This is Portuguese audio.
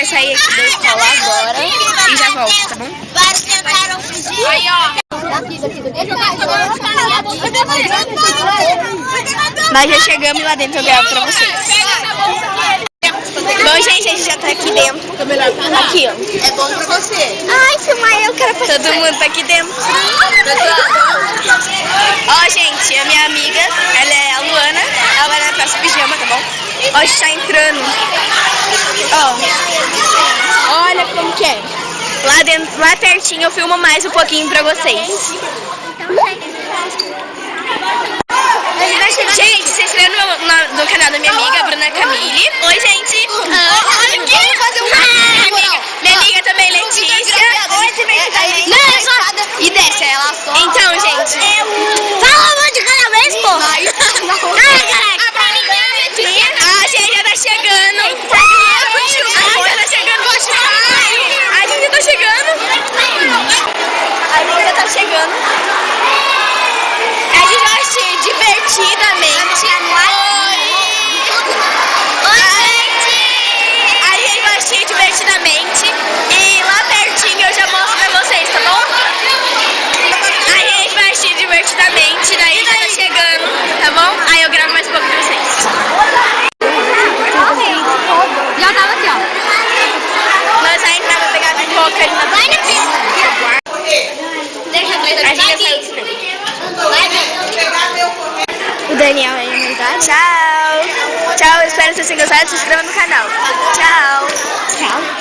vai sair aqui da escola agora e já volto, tá bom? Vários tentaram fugir. Aí, ó. Nós já chegamos lá dentro, eu gravo pra vocês. Bom, gente, a gente já tá aqui dentro. Aqui, ó. É bom pra você. Ai, filmar, eu quero fazer. Todo mundo tá aqui dentro. Ó, gente, a minha amiga, ela é a Luana. Ela vai na praça pijama, tá bom? Ó, a gente tá entrando. Ó, olha como que é. Lá dentro, lá pertinho, eu filmo mais um pouquinho pra vocês. Gente, se inscreva no canal da minha amiga, Bruna Camille. Oi, gente. Vamos fazer Minha amiga também, Letícia. E desce, ela só. Então, gente. Fala o de cada vez, porra. A gente já tá chegando. A gente tá chegando. A gente tá chegando. A gente tá chegando. A gente vai assistir divertidamente. A gente vai assistir divertidamente. E lá pertinho eu já mostro pra vocês, tá bom? A gente vai assistir divertidamente. Daí já tá chegando, tá bom? Aí eu gravo mais um pouco pra vocês. Já tava aqui, ó. Nós vamos entrar pra pegar pipoca ali na Vai na pista. Deixa dois A gente já aqui. saiu do cinema. Vai, O Daniel aí me dá. Tchau. Tchau, espero que vocês tenham gostado. Se inscreva no canal. Tchau. Tchau.